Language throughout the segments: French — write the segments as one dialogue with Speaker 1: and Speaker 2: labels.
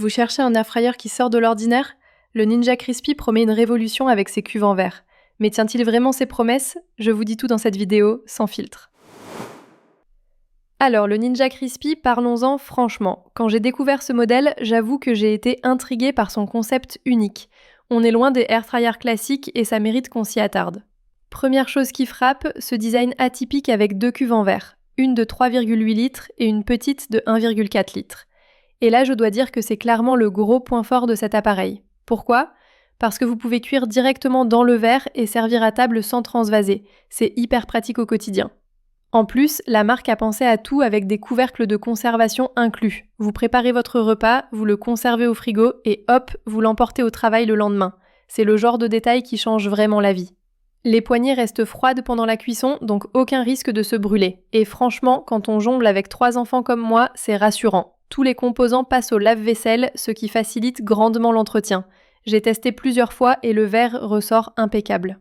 Speaker 1: Vous cherchez un airfryer qui sort de l'ordinaire? Le Ninja Crispy promet une révolution avec ses cuves en verre. Mais tient-il vraiment ses promesses? Je vous dis tout dans cette vidéo, sans filtre. Alors, le Ninja Crispy, parlons-en franchement. Quand j'ai découvert ce modèle, j'avoue que j'ai été intriguée par son concept unique. On est loin des airfryers classiques et ça mérite qu'on s'y attarde. Première chose qui frappe, ce design atypique avec deux cuves en verre, une de 3,8 litres et une petite de 1,4 litres. Et là, je dois dire que c'est clairement le gros point fort de cet appareil. Pourquoi ? Parce que vous pouvez cuire directement dans le verre et servir à table sans transvaser. C'est hyper pratique au quotidien. En plus, la marque a pensé à tout avec des couvercles de conservation inclus. Vous préparez votre repas, vous le conservez au frigo et hop, vous l'emportez au travail le lendemain. C'est le genre de détail qui change vraiment la vie. Les poignées restent froides pendant la cuisson, donc aucun risque de se brûler. Et franchement, quand on jongle avec 3 enfants comme moi, c'est rassurant. Tous les composants passent au lave-vaisselle, ce qui facilite grandement l'entretien. J'ai testé plusieurs fois et le verre ressort impeccable.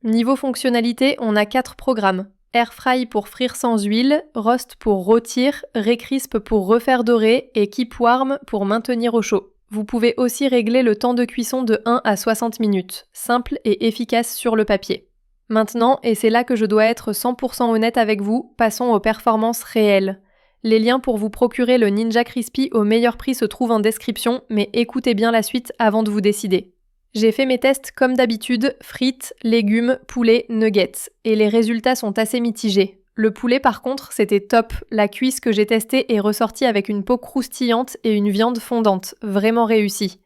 Speaker 1: Niveau fonctionnalité, on a 4 programmes. Air Fry pour frire sans huile, Roast pour rôtir, Recrisp pour refaire dorer et Keep Warm pour maintenir au chaud. Vous pouvez aussi régler le temps de cuisson de 1 à 60 minutes, simple et efficace sur le papier. Maintenant, et c'est là que je dois être 100% honnête avec vous, passons aux performances réelles. Les liens pour vous procurer le Ninja Crispy au meilleur prix se trouvent en description, mais écoutez bien la suite avant de vous décider. J'ai fait mes tests comme d'habitude, frites, légumes, poulet, nuggets, et les résultats sont assez mitigés. Le poulet par contre, c'était top, la cuisse que j'ai testée est ressortie avec une peau croustillante et une viande fondante, vraiment réussie.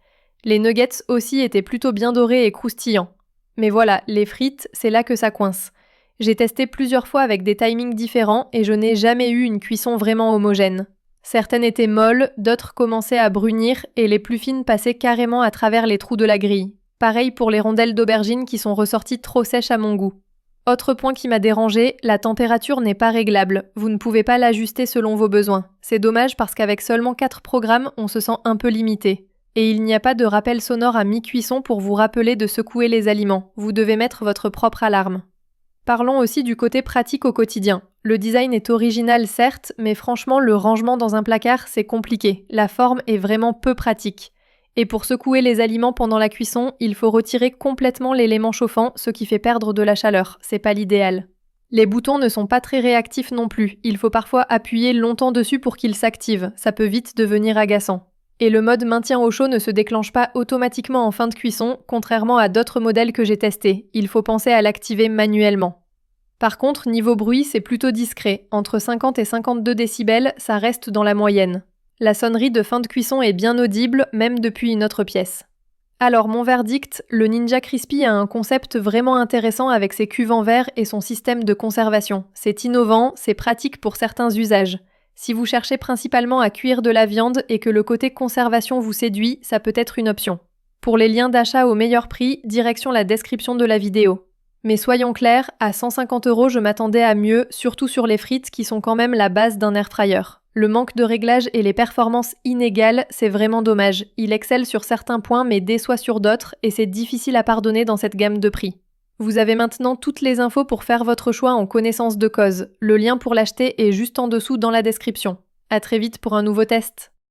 Speaker 1: Les nuggets aussi étaient plutôt bien dorés et croustillants. Mais voilà, les frites, c'est là que ça coince. J'ai testé plusieurs fois avec des timings différents et je n'ai jamais eu une cuisson vraiment homogène. Certaines étaient molles, d'autres commençaient à brunir et les plus fines passaient carrément à travers les trous de la grille. Pareil pour les rondelles d'aubergine qui sont ressorties trop sèches à mon goût. Autre point qui m'a dérangé, la température n'est pas réglable. Vous ne pouvez pas l'ajuster selon vos besoins. C'est dommage parce qu'avec seulement 4 programmes, on se sent un peu limité. Et il n'y a pas de rappel sonore à mi-cuisson pour vous rappeler de secouer les aliments. Vous devez mettre votre propre alarme. Parlons aussi du côté pratique au quotidien. Le design est original certes, mais franchement le rangement dans un placard c'est compliqué. La forme est vraiment peu pratique. Et pour secouer les aliments pendant la cuisson, il faut retirer complètement l'élément chauffant, ce qui fait perdre de la chaleur. C'est pas l'idéal. Les boutons ne sont pas très réactifs non plus. Il faut parfois appuyer longtemps dessus pour qu'ils s'activent. Ça peut vite devenir agaçant. Et le mode maintien au chaud ne se déclenche pas automatiquement en fin de cuisson, contrairement à d'autres modèles que j'ai testés. Il faut penser à l'activer manuellement. Par contre, niveau bruit, c'est plutôt discret. Entre 50 et 52 décibels, ça reste dans la moyenne. La sonnerie de fin de cuisson est bien audible, même depuis une autre pièce. Alors mon verdict, le Ninja Crispy a un concept vraiment intéressant avec ses cuves en verre et son système de conservation. C'est innovant, c'est pratique pour certains usages. Si vous cherchez principalement à cuire de la viande et que le côté conservation vous séduit, ça peut être une option. Pour les liens d'achat au meilleur prix, direction la description de la vidéo. Mais soyons clairs, à 150 €, je m'attendais à mieux, surtout sur les frites qui sont quand même la base d'un airfryer. Le manque de réglage et les performances inégales, c'est vraiment dommage. Il excelle sur certains points mais déçoit sur d'autres et c'est difficile à pardonner dans cette gamme de prix. Vous avez maintenant toutes les infos pour faire votre choix en connaissance de cause. Le lien pour l'acheter est juste en dessous dans la description. À très vite pour un nouveau test.